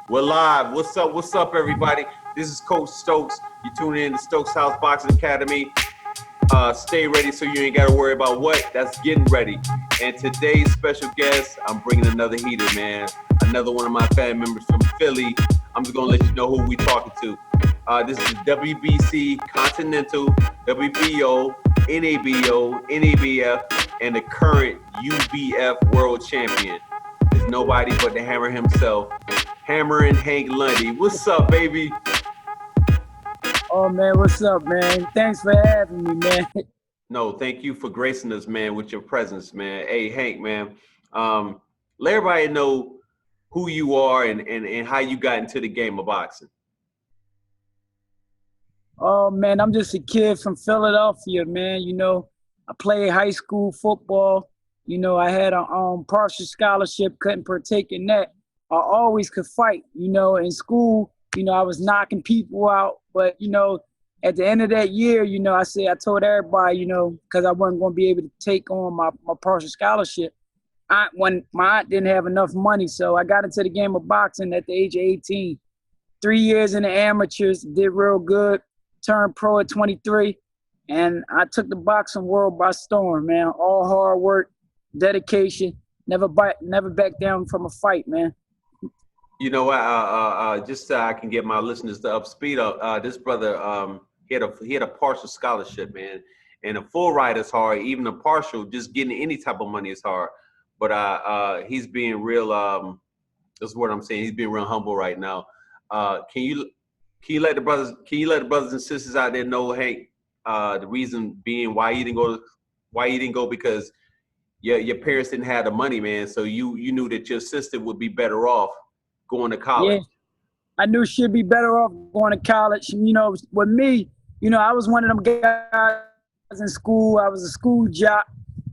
We're live. What's up? What's up, everybody? This is Coach Stokes. You tuning in to Stokeshouse Boxing Academy. Stay ready so you ain't got to worry about what. That's getting ready. And today's special guest, I'm bringing another heater, man. Another one of my family members from Philly. I'm just going to let you know who we talking to. This is the WBC Continental, WBO, NABO, NABF, and the current UBF World Champion. Is nobody but the Hammer himself, Hammerin Hank Lundy. What's up, baby? Oh man, what's up, man? Thanks for having me, man. No, thank you for gracing us, man, with your presence, man. Hey, Hank, man, let everybody know who you are and how you got into the game of boxing. Oh man, I'm just a kid from Philadelphia, man. I played high school football. I had a partial scholarship, couldn't partake in that. I always could fight. In school, I was knocking people out, but at the end of that year, I told everybody, because I wasn't going to be able to take on my partial scholarship. When my aunt didn't have enough money, so I got into the game of boxing at the age of 18. 3 years in the amateurs, did real good, turned pro at 23, and I took the boxing world by storm, man. All hard work, dedication, never back down from a fight, man. You know, just so I can get my listeners to up speed up. This brother, he had a partial scholarship, man, and a full ride is hard. Even a partial, just getting any type of money is hard. But he's being real. That's what I'm saying. He's being real humble right now. Can you let the brothers and sisters out there know, Hank, the reason being why you didn't go because your parents didn't have the money, man. So you knew that your sister would be better off going to college. Yeah, I knew she'd be better off going to college. With me, I was one of them guys in school. I was a school jock,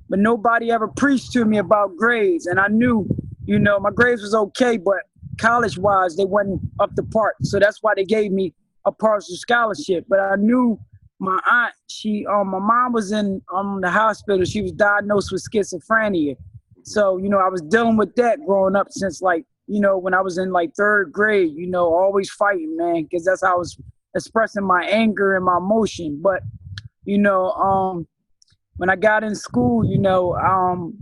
but nobody ever preached to me about grades. And I knew, my grades was okay, but college-wise, they wasn't up to par. So that's why they gave me a partial scholarship. But I knew my aunt, my mom was in the hospital. She was diagnosed with schizophrenia. So, I was dealing with that growing up since when I was in third grade, always fighting, man, because that's how I was expressing my anger and my emotion. But, when I got in school,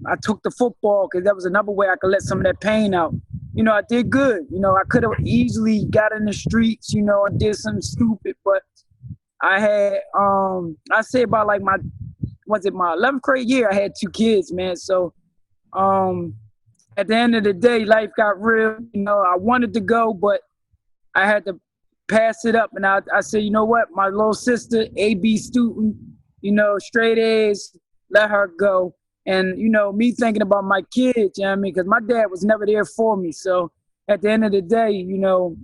I took the football because that was another way I could let some of that pain out. I did good. I could have easily got in the streets, and did something stupid, but I had, I say about my 11th grade year, I had 2 kids, man. So, at the end of the day, life got real. I wanted to go, but I had to pass it up. And I said, you know what? My little sister, AB student, straight A's, let her go. And, me thinking about my kids, you know what I mean? Because my dad was never there for me. So at the end of the day,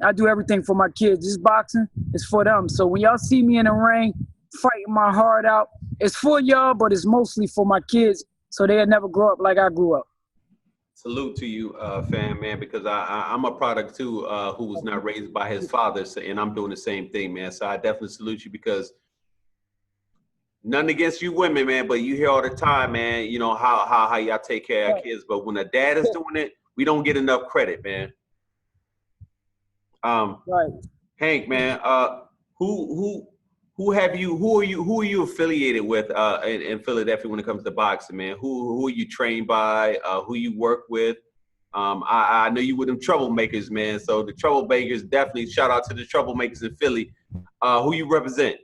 I do everything for my kids. This boxing is for them. So when y'all see me in the ring fighting my heart out, it's for y'all, but it's mostly for my kids so they'll never grow up like I grew up. Salute to you, fan, man, because I'm a product too who was not raised by his father, and I'm doing the same thing, man. So I definitely salute you because nothing against you women, man, but you hear all the time, man, how y'all take care of our kids. But when a dad is doing it, we don't get enough credit, man. Right. Hank, man, who are you affiliated with in Philadelphia when it comes to boxing, man? Who are you trained by? Who you work with? I know you with them troublemakers, man. So the troublemakers, definitely shout out to the troublemakers in Philly. Who you represent?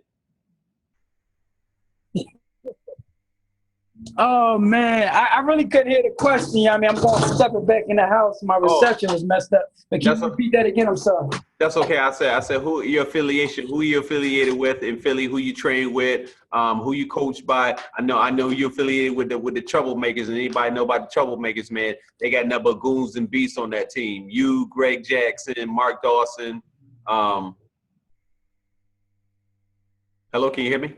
Oh man, I really couldn't hear the question. I'm going to step it back in the house. My reception was messed up. But can you repeat that again? I'm sorry. That's okay. I said who your affiliation, who you affiliated with in Philly, who you train with, who you coach by. I know you're affiliated with the troublemakers, and anybody know about the troublemakers, man. They got nothing but goons and beasts on that team. You, Greg Jackson, Mark Dawson. Hello, can you hear me?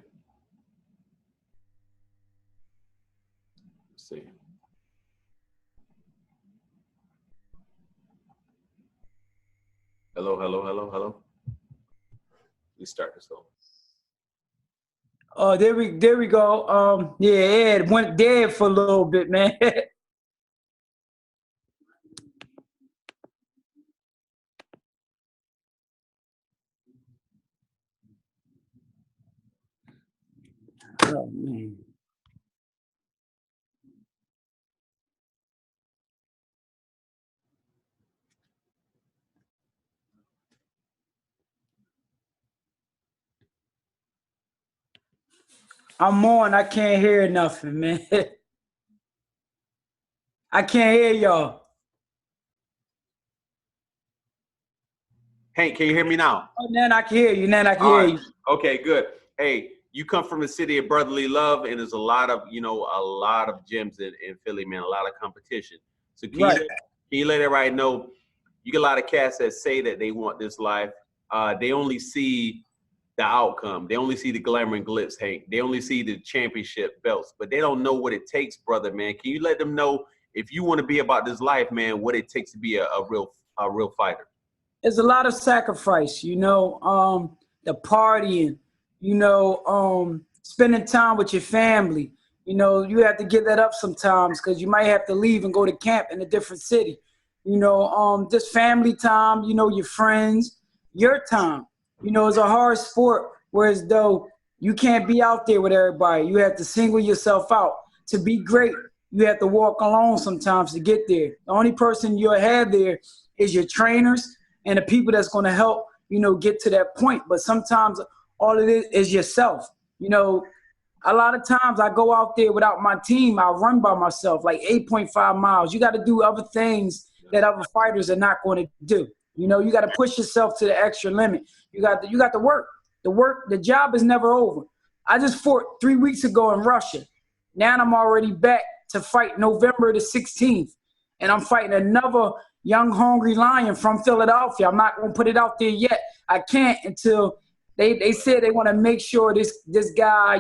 See. Hello. We start this over. Oh, there we go. Yeah, Ed went dead for a little bit, man. Oh, man. I'm on. I can't hear nothing, man. I can't hear y'all. Hank, can you hear me now? Oh, then I can hear you. Then I can All hear right. you. Okay, good. Hey, you come from the city of brotherly love, and there's a lot of gyms in Philly, man. A lot of competition. So Right. can you let everybody know? You get a lot of cats that say that they want this life. They only see the outcome. They only see the glamour and glitz, Hank. They only see the championship belts, but they don't know what it takes, brother, man. Can you let them know, if you want to be about this life, man, what it takes to be a real fighter? There's a lot of sacrifice, the partying, spending time with your family. You have to give that up sometimes because you might have to leave and go to camp in a different city. Just family time, your friends, your time. It's a hard sport, whereas though you can't be out there with everybody. You have to single yourself out. To be great, you have to walk alone sometimes to get there. The only person you'll have there is your trainers and the people that's going to help, get to that point. But sometimes all it is yourself. A lot of times I go out there without my team. I run by myself, like 8.5 miles. You got to do other things that other fighters are not going to do. You got to push yourself to the extra limit. You got to work. The job is never over. I just fought 3 weeks ago in Russia. Now I'm already back to fight November the 16th. And I'm fighting another young, hungry lion from Philadelphia. I'm not going to put it out there yet. I can't until they said they want to make sure this guy,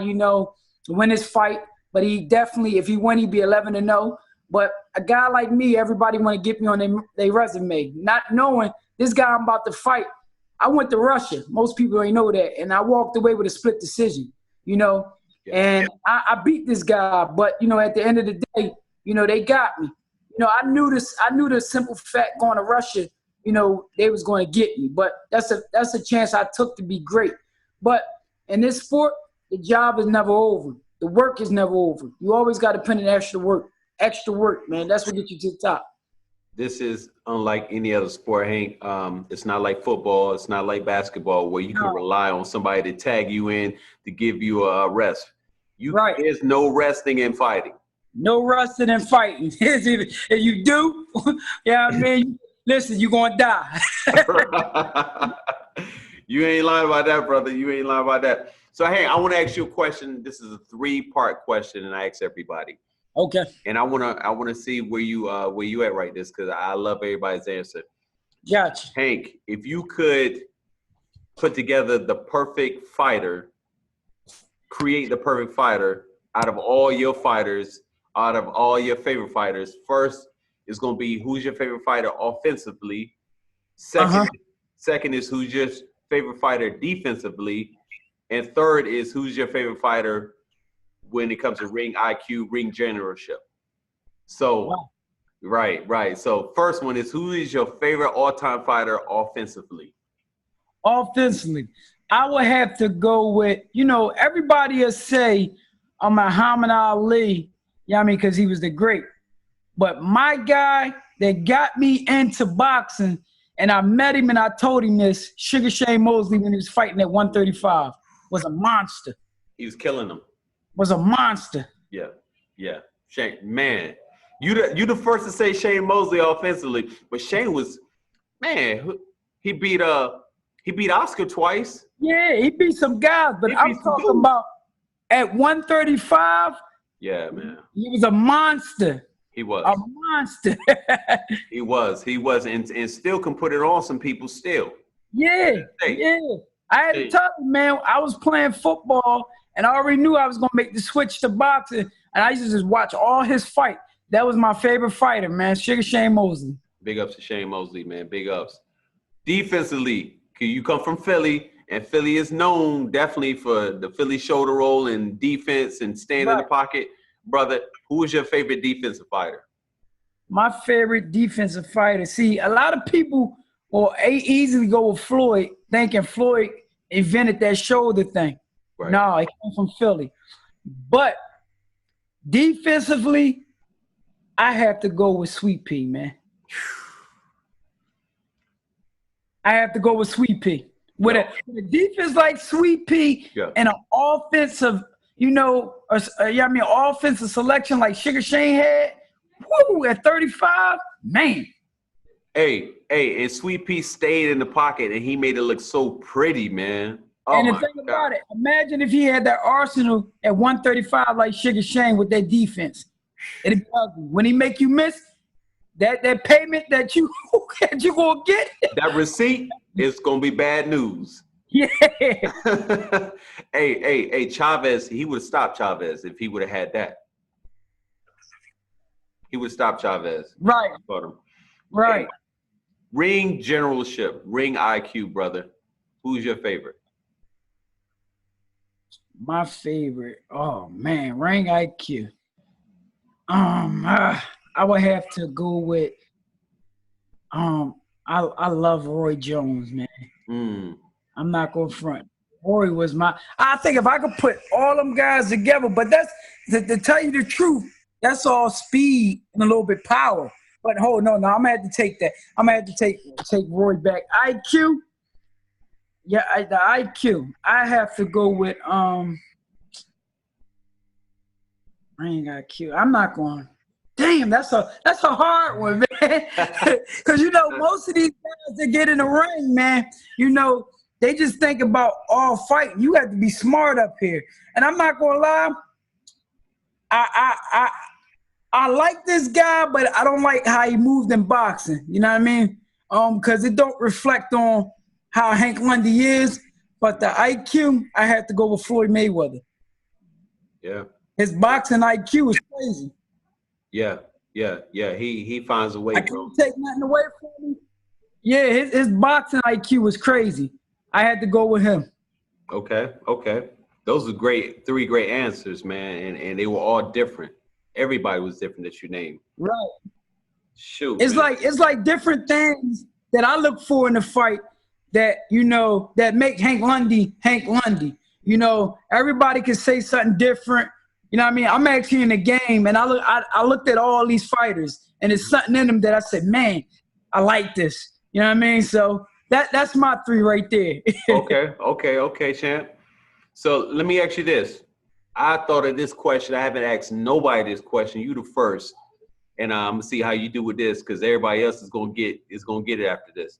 win his fight. But he definitely, if he win, he'd be 11-0. But a guy like me, everybody want to get me on their resume, not knowing this guy I'm about to fight. I went to Russia. Most people don't know that. And I walked away with a split decision, And I beat this guy. But, at the end of the day, they got me. I knew the simple fact going to Russia, they was going to get me. But that's a chance I took to be great. But in this sport, the job is never over. The work is never over. You always got to put in extra work. Extra work, man. That's what gets you to the top. This is unlike any other sport, Hank. It's not like football. It's not like basketball where you can rely on somebody to tag you in to give you a rest. There's no resting in fighting. No resting and fighting. If you do, listen, you're going to die. You ain't lying about that, brother. You ain't lying about that. So, hey, I want to ask you a question. This is a 3-part question, and I ask everybody. Okay. And I wanna see where you at right this, because I love everybody's answer. Gotcha. Hank, if you could put together the perfect fighter, create the perfect fighter out of all your fighters, out of all your favorite fighters, first is gonna be who's your favorite fighter offensively. Second is who's your favorite fighter defensively, and third is who's your favorite fighter when it comes to ring IQ, ring generalship. So, wow. Right. So first one is, who is your favorite all-time fighter offensively? Offensively, I would have to go with, everybody will say Muhammad Ali, because he was the great. But my guy that got me into boxing, and I met him and I told him this, Sugar Shane Mosley, when he was fighting at 135, was a monster. He was killing them. Was a monster. Yeah. Shane, man, you the first to say Shane Mosley offensively, but Shane was, man, he beat Oscar twice. Yeah, he beat some guys, but I'm talking about at 135. Yeah, man. He was a monster. He was a monster. He was, and still can put it on some people still. Yeah. I had to tell you, man, I was playing football. And I already knew I was going to make the switch to boxing. And I used to just watch all his fight. That was my favorite fighter, man. Sugar Shane Mosley. Big ups to Shane Mosley, man. Big ups. Defensively, you come from Philly. And Philly is known definitely for the Philly shoulder roll and defense and stand in the pocket. Brother, who is your favorite defensive fighter? My favorite defensive fighter. See, a lot of people will easily go with Floyd, thinking Floyd invented that shoulder thing. Right. No, it came from Philly. But defensively, I have to go with Sweet Pea, man. I have to go with Sweet Pea. With a defense like Sweet Pea and an offensive, offensive selection like Sugar Shane had, at 35, man. Hey, and Sweet Pea stayed in the pocket, and he made it look so pretty, man. Oh, and the thing about it, imagine if he had that arsenal at 135 like Sugar Shane with that defense. It'd be ugly. When he make you miss, that payment that you gonna get, that receipt is gonna be bad news. Yeah. Hey, Chavez, he would have stopped Chavez if he would have had that. He would stop Chavez. Right. Right. Hey, ring generalship, ring IQ, brother. Who's your favorite? My favorite. Oh man, ring IQ. I would have to go with. I love Roy Jones, man. I'm not gonna front. Roy was I think if I could put all them guys together, but that's to tell you the truth, that's all speed and a little bit power. But no, I'm gonna have to take that. I'm gonna have to take Roy back. IQ, the IQ. I have to go with ring IQ. I'm not going. Damn, that's a hard one, man. Because most of these guys that get in the ring, man, they just think about all fighting. You have to be smart up here. And I'm not gonna lie, I like this guy, but I don't like how he moved in boxing. You know what I mean? Because it don't reflect on how Hank Lundy is. But the IQ, I have to go with Floyd Mayweather. Yeah. His boxing IQ is crazy. Yeah. He finds a way, I bro. can't take nothing away from him. Yeah, his boxing IQ was crazy. I had to go with him. Okay. Those are three great answers, man, and they were all different. Everybody was different that you named. Right. Shoot. It's like different things that I look for in the fight that that make Hank Lundy. Everybody can say something different. You know what I mean? I'm actually in the game, and I looked at all these fighters, and it's something in them that I said, man, I like this. You know what I mean? So that's my three right there. Okay, champ. So let me ask you this. I thought of this question. I haven't asked nobody this question. You the first, and I'm gonna see how you do with this because everybody else is gonna get it after this.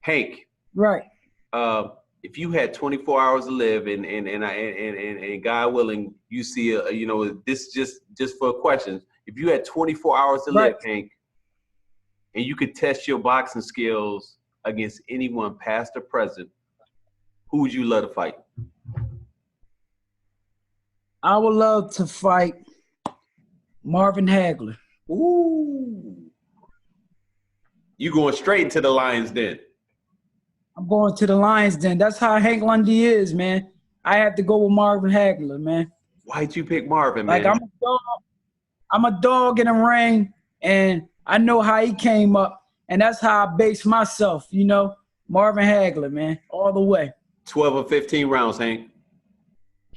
Hank, right? If you had 24 hours to live, and God willing, you see this just for questions. If you had 24 hours to live, Hank, and you could test your boxing skills against anyone, past or present, who would you love to fight? I would love to fight Marvin Hagler. Ooh. You going straight into the Lions Den? I'm going to the Lions Den. That's how Hank Lundy is, man. I have to go with Marvin Hagler, man. Why'd you pick Marvin, man? Like I'm a dog in the ring, and I know how he came up, and that's how I base myself, Marvin Hagler, man, all the way. 12 or 15 rounds, Hank?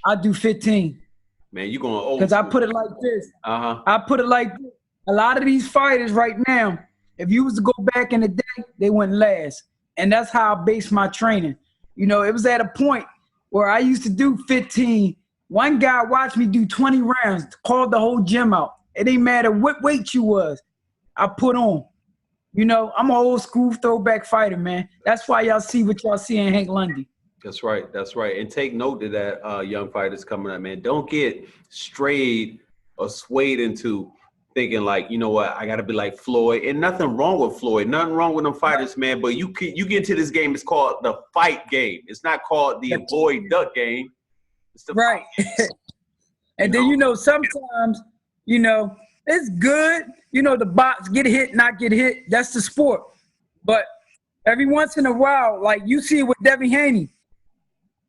I do 15. Man, you going old. Because I put it like this. Uh-huh. I put it like this. A lot of these fighters right now, if you was to go back in the day, they went last. And that's how I base my training. It was at a point where I used to do 15. One guy watched me do 20 rounds, called the whole gym out. It didn't matter what weight you was. I put on. I'm an old school throwback fighter, man. That's why y'all see what y'all see in Hank Lundy. That's right. And take note of that, young fighters coming up, man. Don't get strayed or swayed into thinking like, you know what, I got to be like Floyd. And nothing wrong with Floyd. Nothing wrong with them fighters, man. But you get into this game, it's called the fight game. It's not called the avoid duck game. It's the right. And then, sometimes, it's good. The box, get hit, not get hit. That's the sport. But every once in a while, like you see it with Devin Haney.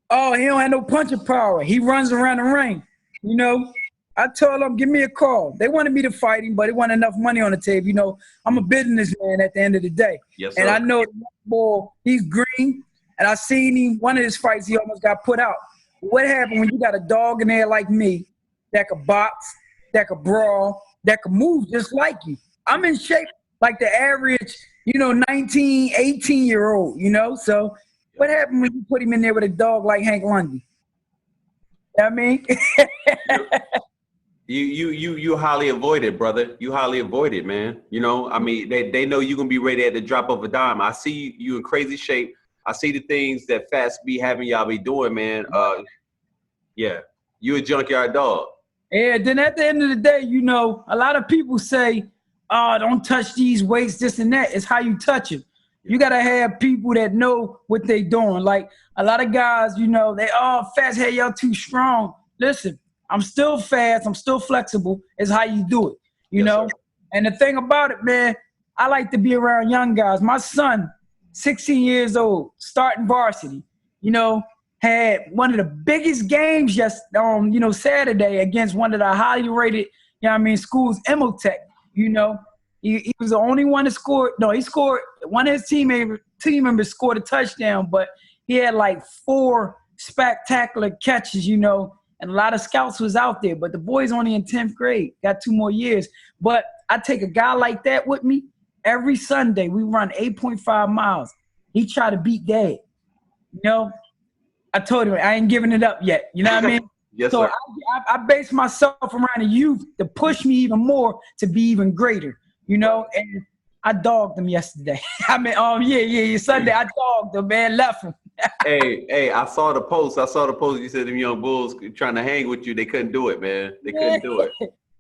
Oh, he don't have no punching power. He runs around the ring. I told them, give me a call. They wanted me to fight him, but it wasn't enough money on the table. I'm a businessman at the end of the day. Yes, sir. And I know the boy, he's green. And I seen him, one of his fights, he almost got put out. What happened when you got a dog in there like me that could box, that could brawl, that could move just like you? I'm in shape like the average, 19, 18-year-old, So what happened when you put him in there with a dog like Hank Lundy? You know what I mean? You highly avoid it, brother. You highly avoid it, man. I mean, they know you're gonna be ready at the drop of a dime. I see you in crazy shape. I see the things that Fats be having y'all be doing, man. Yeah, you a junkyard dog. Yeah, then at the end of the day, a lot of people say, oh, don't touch these weights, this and that. It's how you touch it. You got to have people that know what they doing. Like a lot of guys, Fats, hey, y'all too strong. Listen, I'm still fast. I'm still flexible. It's how you do it, you know? Sir. And the thing about it, man, I like to be around young guys. My son, 16 years old, starting varsity, had one of the biggest games Saturday against one of the highly rated, schools, Emotech. He was the only one to score. No, he scored. One of his team members scored a touchdown, but he had like 4 spectacular catches, and a lot of scouts was out there. But the boy's only in 10th grade, got 2 more years. But I take a guy like that with me every Sunday. We run 8.5 miles. He tried to beat Dad. I told him I ain't giving it up yet. You know what I mean? Yes, so sir. I base myself around the youth to push me even more to be even greater. And I dogged him yesterday. Sunday I dogged him, man, left him. Hey, I saw the post. You said them young bulls trying to hang with you. They couldn't do it, man. They couldn't do it.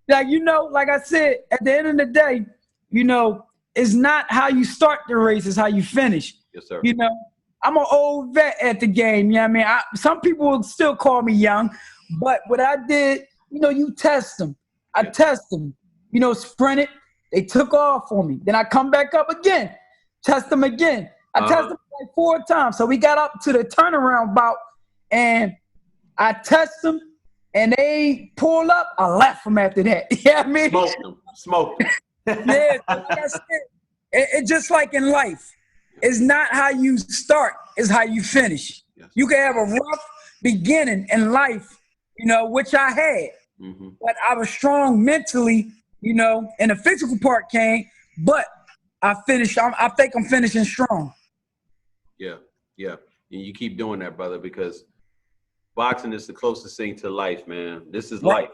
Like I said, at the end of the day, it's not how you start the race, it's how you finish. Yes, sir. I'm an old vet at the game. Some people will still call me young, but what I did, you test them. I test them, sprint it. They took off for me. Then I come back up again, test them again. I test them like 4 times. So we got up to the turnaround bout, and I test them, and they pull up. I left them after that. You know what I mean? Smoked them. Yeah, like I said, it just like in life. It's not how you start, it's how you finish. Yes. You can have a rough beginning in life, which I had. Mm-hmm. But I was strong mentally, and the physical part came, but I finished. I think I'm finishing strong. Yeah. And you keep doing that, brother, because boxing is the closest thing to life, man. This is life.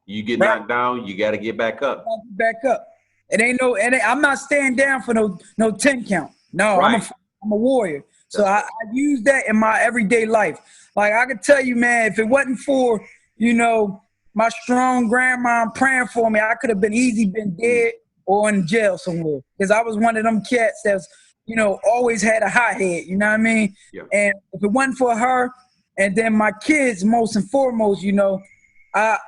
You get knocked down, you got to get back up. I'm not staying down for no 10 count. No, right. I'm a warrior. So I use that in my everyday life. Like I could tell you, man, if it wasn't for, my strong grandma praying for me, I could have been dead or in jail somewhere. Because I was one of them cats that's, always had a hot head, you know what I mean? Yeah. And if it wasn't for her and then my kids, most and foremost, at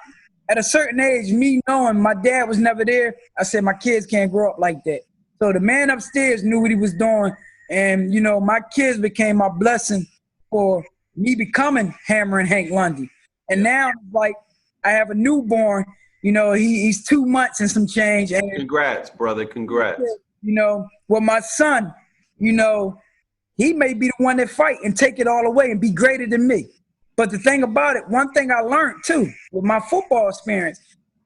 a certain age, me knowing my dad was never there, I said my kids can't grow up like that. So the man upstairs knew what he was doing. And, my kids became my blessing for me becoming Hammerin Hank Lundy. And now, like, I have a newborn, he's 2 months and some change. And congrats, brother. Congrats. Well, my son, he may be the one that fight and take it all away and be greater than me. But the thing about it, one thing I learned, too, with my football experience,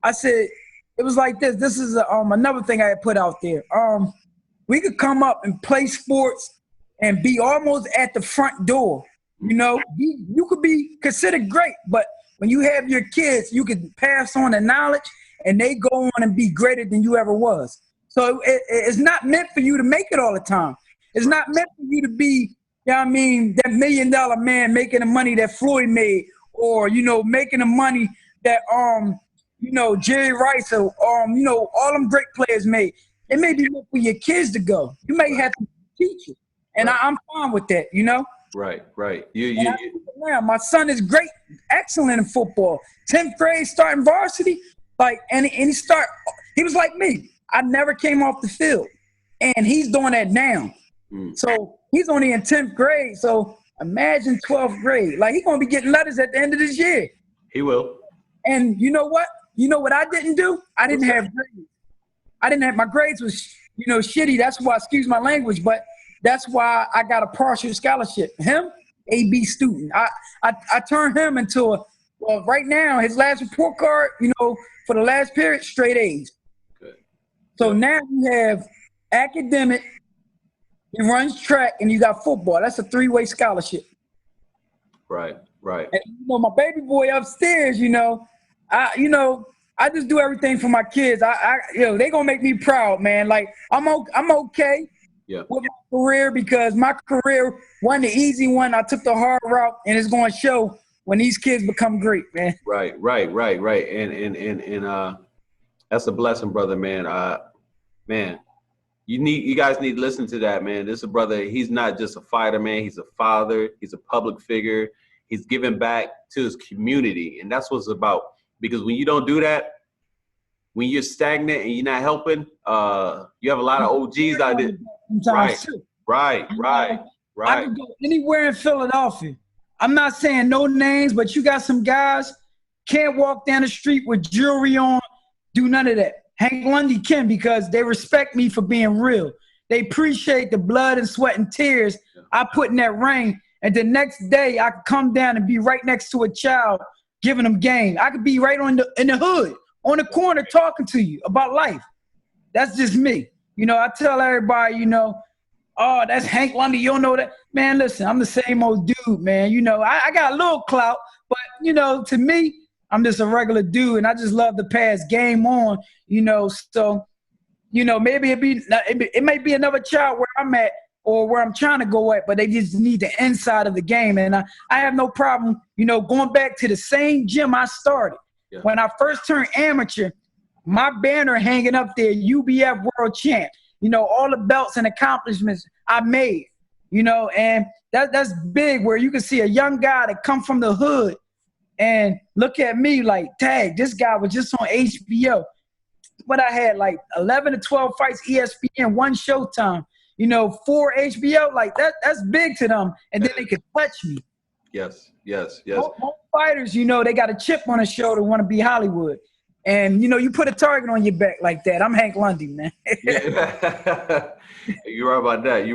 I said, it was like this. This is another thing I had put out there. We could come up and play sports and be almost at the front door. You could be considered great, but when you have your kids, you could pass on the knowledge and they go on and be greater than you ever was. So it's not meant for you to make it all the time. It's not meant for you to be, that $1 million man making the money that Floyd made, or, making the money that, Jerry Rice or, all them great players made. It may be meant for your kids to go. You may have to teach it. And I'm fine with that, Right. My son is great, excellent in football. 10th grade, starting varsity. And he was like me. I never came off the field. And he's doing that now. So he's only in 10th grade. So imagine 12th grade. Like, he's going to be getting letters at the end of this year. He will. And you know what? You know what I didn't do? I didn't have grades. My grades was, shitty. That's why, excuse my language, but that's why I got a partial scholarship. Him, A/B student. I turned him into well, right now, his last report card, for the last period, straight A's. Good. So now you have academic, he runs track, and you got football. That's a 3-way scholarship. Right. And my baby boy upstairs, I just do everything for my kids. They gonna make me proud, man. Like I'm okay with my career because my career wasn't the easy one. I took the hard route, and it's gonna show when these kids become great, man. Right. And that's a blessing, brother, man. Man, you guys need to listen to that, man. This is a brother. He's not just a fighter, man. He's a father. He's a public figure. He's giving back to his community, and that's what it's about. Because when you don't do that, when you're stagnant and you're not helping, you have a lot of OGs out there. Right. I can go anywhere in Philadelphia. I'm not saying no names, but you got some guys can't walk down the street with jewelry on, do none of that. Hank Lundy can because they respect me for being real. They appreciate the blood and sweat and tears I put in that ring. And the next day, I could come down and be right next to a child giving them game. I could be right in the hood, on the corner talking to you about life. That's just me. I tell everybody, oh, that's Hank Lundy. You don't know that. Man, listen, I'm the same old dude, man. I got a little clout, but, to me, I'm just a regular dude, and I just love to pass game on, So, maybe it may be another child where I'm at or where I'm trying to go at, but they just need the inside of the game. And I have no problem, going back to the same gym I started. Yeah. When I first turned amateur, my banner hanging up there, UBF World Champ. All the belts and accomplishments I made, and that's big where you can see a young guy that come from the hood and look at me like, tag, this guy was just on HBO. But I had like 11 to 12 fights, ESPN, 1 Showtime, 4 HBO, like that's big to them. And then they could touch me. Yes. Most fighters, they got a chip on their shoulder, want to be Hollywood. And, you put a target on your back like that. I'm Hank Lundy, man. Yeah. You're right about that.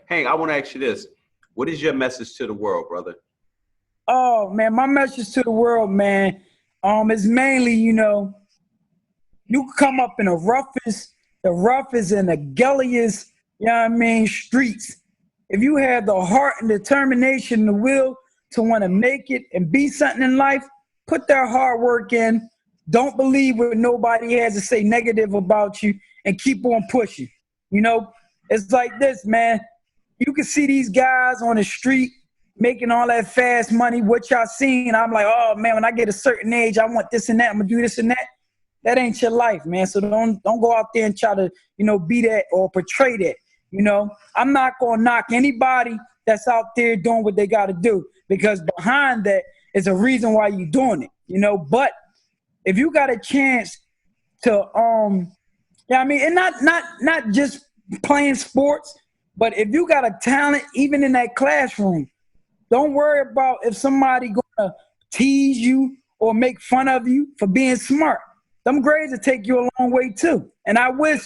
Hank, I want to ask you this. What is your message to the world, brother? Oh, man, my message to the world, man, is mainly, you can come up in the roughest and the gulliest, streets. If you have the heart and determination and the will to want to make it and be something in life, put that hard work in. Don't believe what nobody has to say negative about you and keep on pushing. It's like this, man. You can see these guys on the street making all that fast money, what y'all seen. I'm like, oh, man, when I get a certain age, I want this and that. I'm going to do this and that. That ain't your life, man. So don't go out there and try to, be that or portray that. I'm not going to knock anybody that's out there doing what they got to do because behind that is a reason why you're doing it, But if you got a chance to, and not just playing sports, but if you got a talent, even in that classroom, don't worry about if somebody gonna tease you or make fun of you for being smart. Them grades will take you a long way too. And I wish,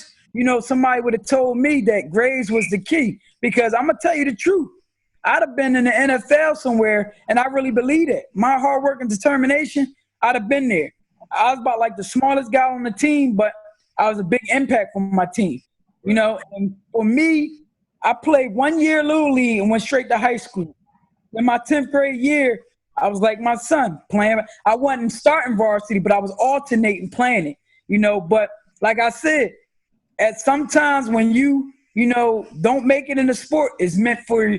somebody would have told me that grades was the key because I'm gonna tell you the truth. I'd have been in the NFL somewhere, and I really believe it. My hard work and determination, I'd have been there. I was about like the smallest guy on the team, but I was a big impact for my team, And for me, I played 1 year Little League and went straight to high school. In my 10th grade year, I was like my son playing. I wasn't starting varsity, but I was alternating playing it, But like I said, at sometimes when you don't make it in the sport, it's meant for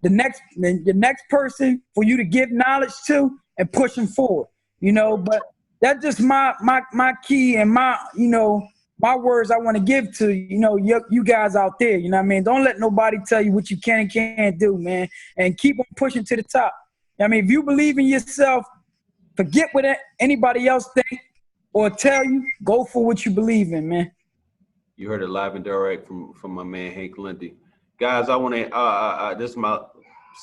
the next person for you to give knowledge to and push them forward, But that's just my key and my words I want to give to, you guys out there, Don't let nobody tell you what you can and can't do, man, and keep on pushing to the top. If you believe in yourself, forget what anybody else think or tell you, go for what you believe in, man. You heard it live and direct from my man, Hank Lundy. Guys, I want to, this is my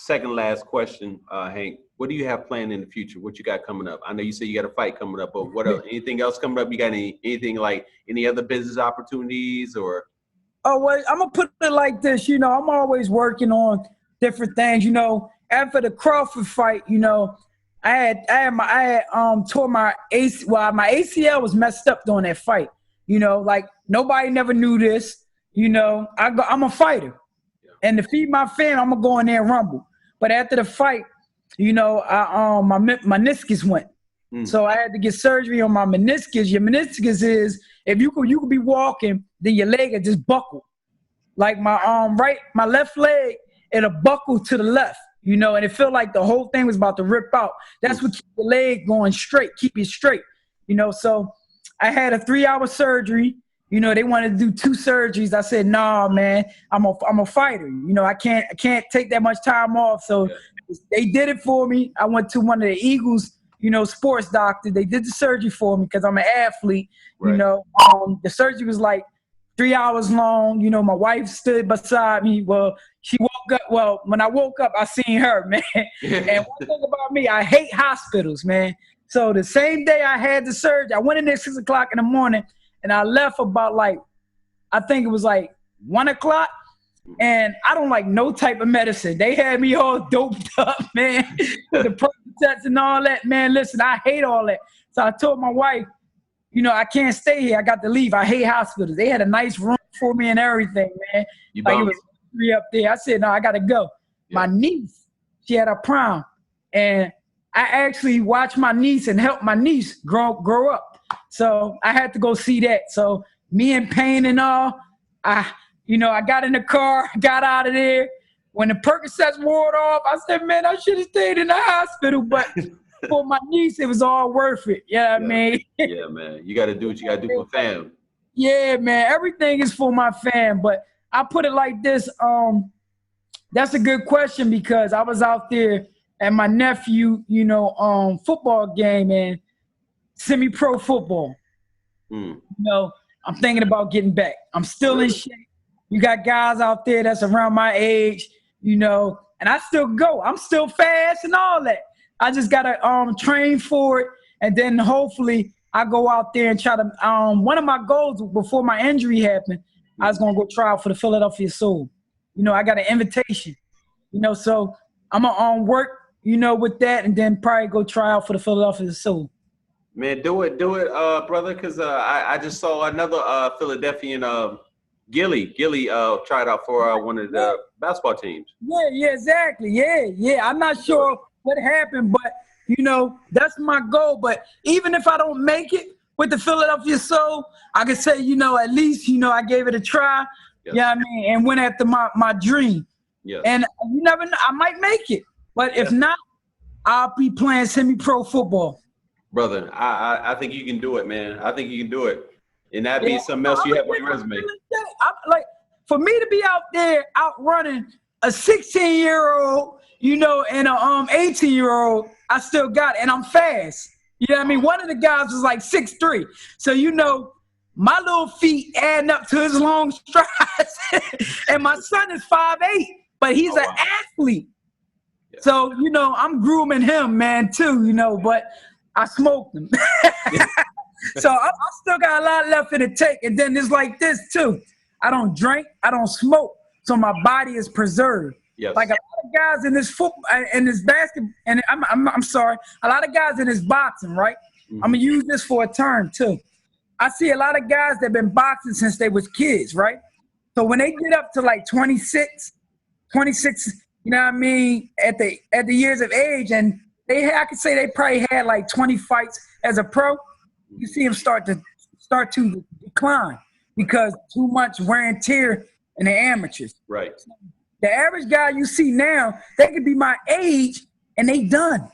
second last question, Hank. What do you have planned in the future? What you got coming up? I know you said you got a fight coming up, but what else? Anything else coming up? You got anything like any other business opportunities or? Oh, well, I'm going to put it like this. I'm always working on different things, after the Crawford fight, you know, I had tore my my ACL was messed up during that fight. You know, like nobody never knew this. You know, I'm a fighter, and to feed my fam, I'm gonna go in there and rumble. But after the fight, you know, my meniscus went, so I had to get surgery on my meniscus. Your meniscus is if you could be walking, then your leg would just buckle. Like my left leg, it'll buckle to the left. You know, and it felt like the whole thing was about to rip out. That's what keep the leg going straight, keep it straight. You know, so I had a 3-hour surgery. You know, they wanted to do 2 surgeries. I said, nah, man, I'm a fighter. You know, I can't take that much time off. So they did it for me. I went to one of the Eagles, you know, sports doctor. They did the surgery for me because I'm an athlete. Right. You know, the surgery was like 3 hours long. You know, my wife stood beside me. Well, she woke up. Well, when I woke up, I seen her, man. And one thing about me, I hate hospitals, man. So the same day I had the surgery, I went in there 6 o'clock in the morning, and I left about like, I think it was like 1 o'clock. And I don't like no type of medicine. They had me all doped up, man, with the Percocets and all that. Man, listen, I hate all that. So I told my wife, you know, I can't stay here. I got to leave. I hate hospitals. They had a nice room for me and everything, man. Like it was free up there. I said, no, I got to go. Yeah. My niece, she had a prom. And I actually watched my niece and helped my niece grow up. So I had to go see that. So me in pain and all, I got in the car, got out of there. When the Percocets wore off, I said, man, I should have stayed in the hospital. But for my niece, it was all worth it. You know what I mean? Yeah, man. You got to do what you got to do for fam. Yeah, man. Everything is for my fam. But I put it like this. That's a good question because I was out there at my nephew, football game and semi-pro football. You know, I'm thinking about getting back. I'm still in shape. You got guys out there that's around my age, you know, and I still go. I'm still fast and all that. I just got to train for it. And then hopefully I go out there and try to one of my goals before my injury happened, I was going to go try out for the Philadelphia Soul. You know, I got an invitation, you know, so I'm going to work, you know, with that and then probably go try out for the Philadelphia Soul. Man, do it, brother, because I just saw another Philadelphian Gilly tried out for one of the basketball teams. Yeah, exactly. Yeah. I'm not sure what happened, but, you know, that's my goal. But even if I don't make it with the Philadelphia Soul, I can say, you know, at least, you know, I gave it a try. Yes. Yeah, I mean, and went after my dream. Yes. And you never know, I might make it. But if not, I'll be playing semi-pro football. Brother, I think you can do it, man. I think you can do it. And that'd be something else you have on your resume. Like, for me to be out there outrunning a 16-year-old, you know, and a 18-year-old, I still got it. And I'm fast. You know what I mean? One of the guys was like 6'3". So, you know, my little feet adding up to his long strides. And my son is 5'8", but he's an athlete. Yeah. So, you know, I'm grooming him, man, too, you know, but I smoked him. So I still got a lot left in the tank. And then it's like this, too. I don't drink. I don't smoke. So my body is preserved. Yes. Like a lot of guys in this football, in this basketball, and I'm sorry, a lot of guys in this boxing, right? Mm-hmm. I'm going to use this for a term, too. I see a lot of guys that have been boxing since they was kids, right? So when they get up to like 26, you know what I mean, at the years of age, and I could say they probably had like 20 fights as a pro. You see them start to decline because too much wear and tear in the amateurs. Right. The average guy you see now, they could be my age and they done.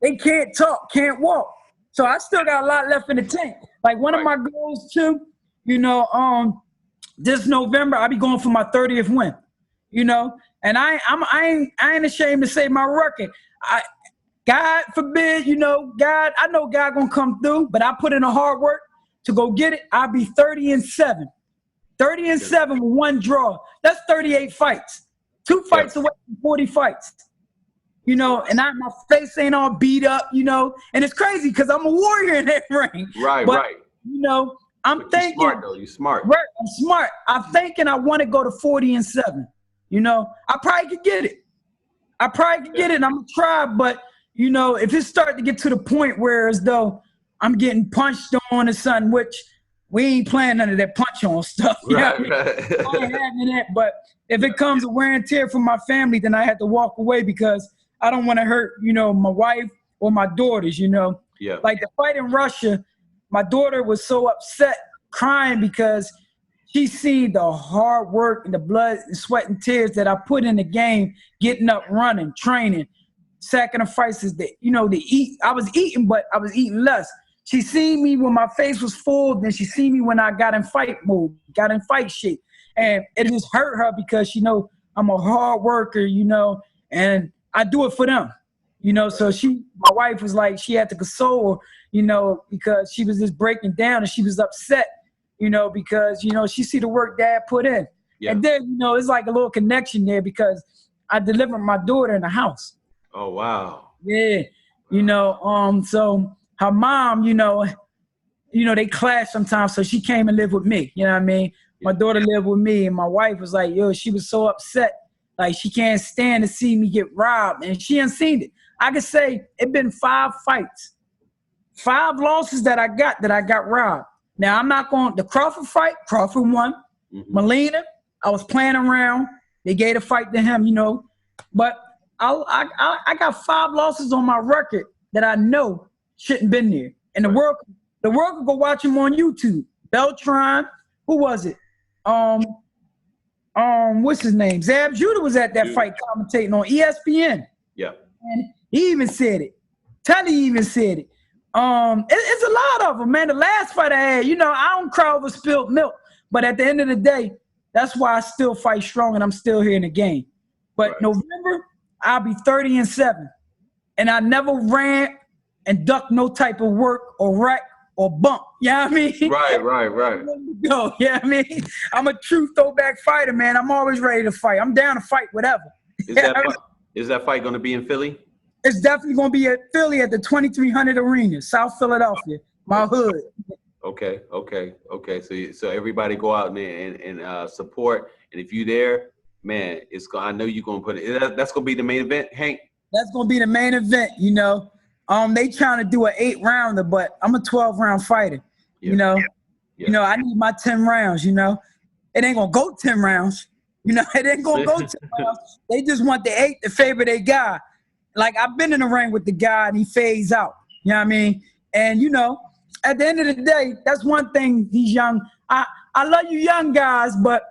They can't talk, can't walk. So I still got a lot left in the tank. Like one of my goals too, you know, this November I'll be going for my 30th win. You know, and I ain't ashamed to say my record. God forbid, you know, I know God gonna come through, but I put in a hard work to go get it. I'll be 30-7. 30-7 with one draw. That's 38 fights. 2 fights away from 40 fights. You know, and my face ain't all beat up, you know. And it's crazy because I'm a warrior in that ring. Right. You know, I'm thinking. You're smart, though. You're smart. Right, I'm smart. I'm thinking I want to go to 40-7. You know, I probably could get it. I probably could get it, and I'm going to try, but, you know, if it starts to get to the point where as though I'm getting punched on or something, which we ain't playing none of that punch on stuff. You know what I mean? Right. I ain't having that, but if it comes to wear and tear from my family, then I have to walk away because I don't want to hurt, you know, my wife or my daughters, you know. Yeah. Like the fight in Russia, my daughter was so upset, crying because she seen the hard work and the blood and sweat and tears that I put in the game, getting up, running, training, sacrifices that, you know, to eat. I was eating, but I was eating less. She seen me when my face was full, then she seen me when I got in fight mode, got in fight shape. And it just hurt her because, you know, I'm a hard worker, you know, and I do it for them. You know, so my wife was like, she had to console her, you know, because she was just breaking down and she was upset, you know, because, you know, she see the work Dad put in. Yeah. And then, you know, it's like a little connection there because I delivered my daughter in the house. Oh, wow. Yeah. You know, so her mom, you know, they clash sometimes. So she came and lived with me. You know what I mean? My daughter lived with me and my wife was like, yo, she was so upset. Like she can't stand to see me get robbed. And she hadn't seen it. I could say it been 5 fights, 5 losses that I got robbed. Now I'm not going, the Crawford fight, Crawford won. Mm-hmm. Molina, I was playing around. They gave the fight to him, you know. But I got 5 losses on my record that I know shouldn't been there. And the world could go watch him on YouTube. Beltran, who was it? What's his name? Zab Judah was at that fight commentating on ESPN. Yeah. And he even said it. Telly even said it. It's a lot of them, man. The last fight I had, you know, I don't cry over spilled milk. But at the end of the day, that's why I still fight strong and I'm still here in the game. But November, I'll be 30-7. And I never ran and ducked no type of work or wreck or bump. You know what I mean? Right. Go. You know what I mean? I'm a true throwback fighter, man. I'm always ready to fight. I'm down to fight whatever. Is that fight going to be in Philly? It's definitely going to be at Philly at the 2300 Arena, South Philadelphia, my hood. Okay. So everybody go out there and support. And if you there, man, I know you're going to put it. That's going to be the main event, Hank? That's going to be the main event, you know. They trying to do an 8-rounder, but I'm a 12-round fighter, you know. Yeah. You know, I need my 10 rounds, you know. It ain't going to go 10 rounds. You know, it ain't going to go 10 rounds. They just want the 8 to favor their guy. Like, I've been in the ring with the guy, and he fades out. You know what I mean? And, you know, at the end of the day, that's one thing these young – I love you young guys, but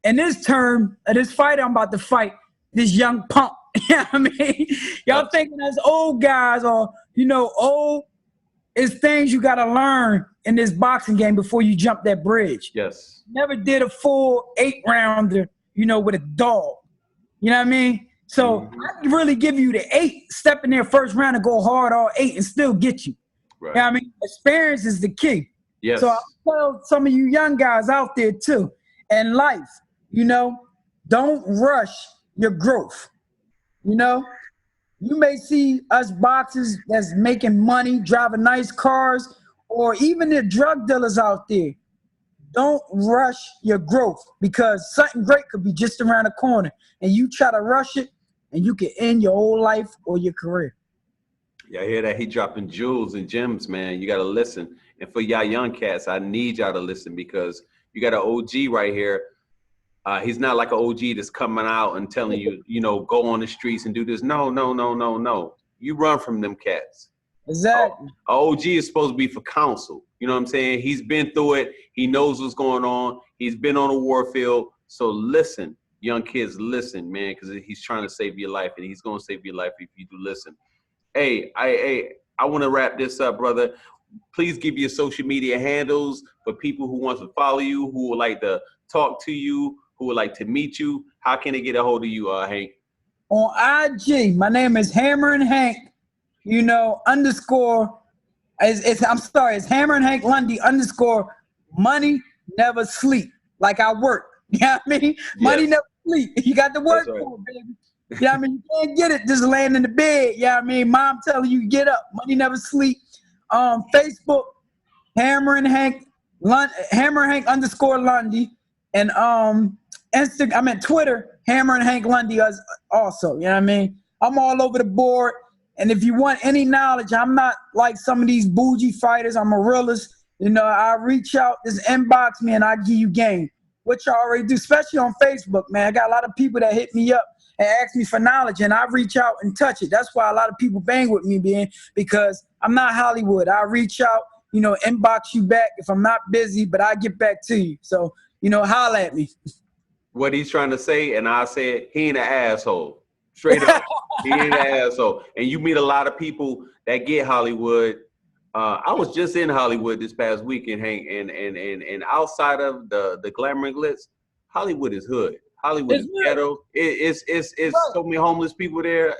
in this term, this fight I'm about to fight, this young punk, you know what I mean? Y'all thinking as old guys or, you know, old is things you got to learn in this boxing game before you jump that bridge. Yes. Never did a full 8-rounder, you know, with a dog. You know what I mean? So I can really give you the 8, step in there first round and go hard all 8 and still get you. Right. You know what I mean? Experience is the key. Yes. So I'll tell some of you young guys out there too, in life, you know, don't rush your growth. You know, you may see us boxers that's making money, driving nice cars, or even the drug dealers out there. Don't rush your growth because something great could be just around the corner and you try to rush it and you can end your whole life or your career. Yeah, I hear that. He dropping jewels and gems, man. You got to listen. And for y'all young cats, I need y'all to listen because you got an OG right here. He's not like an OG that's coming out and telling you, you know, go on the streets and do this. No. You run from them cats. Exactly. OG is supposed to be for counsel. You know what I'm saying? He's been through it. He knows what's going on. He's been on a war field. So listen, young kids, listen, man, because he's trying to save your life, and he's going to save your life if you do listen. Hey, I want to wrap this up, brother. Please give your social media handles for people who want to follow you, who would like to talk to you, who would like to meet you. How can they get a hold of you, Hank? On IG, my name is Hammerin Hank, you know, underscore. It's Hammerin Hank Lundy _ money never sleep. Like I work. You know what I mean? Yes. Money never sleep. You got to work for it, baby. You know what I mean? You can't get it just laying in the bed. You know what I mean? Mom telling you get up. Money never sleep. Facebook, Hammerin Hank _ Lundy. And Instagram, I'm at Twitter, Hammerin Hank Lundy also. You know what I mean? I'm all over the board. And if you want any knowledge, I'm not like some of these bougie fighters. I'm a realist. You know, I reach out, just inbox me, and I give you game. Which I already do, especially on Facebook, man. I got a lot of people that hit me up and ask me for knowledge, and I reach out and touch it. That's why a lot of people bang with me, man, because I'm not Hollywood. I reach out, you know, inbox you back if I'm not busy, but I get back to you. So, you know, holla at me. What he's trying to say, and I said, he ain't an asshole. Straight up. He ain't an asshole. And you meet a lot of people that get Hollywood. I was just in Hollywood this past weekend, Hank, and outside of the glamour and glitz, Hollywood is hood. Hollywood is ghetto. It's right. So many homeless people there.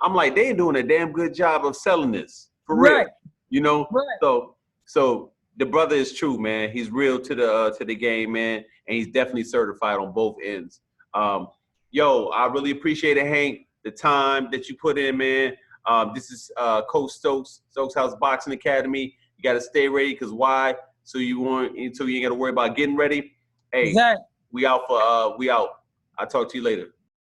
I'm like, they ain't doing a damn good job of selling this for real. You know. Right. So the brother is true, man. He's real to the game, man, and he's definitely certified on both ends. Yo, I really appreciate it, Hank. The time that you put in, man. This is Coach Stokes, Stokeshouse Boxing Academy. You got to stay ready, because why? So you ain't got to worry about getting ready. Hey, we out. I'll talk to you later.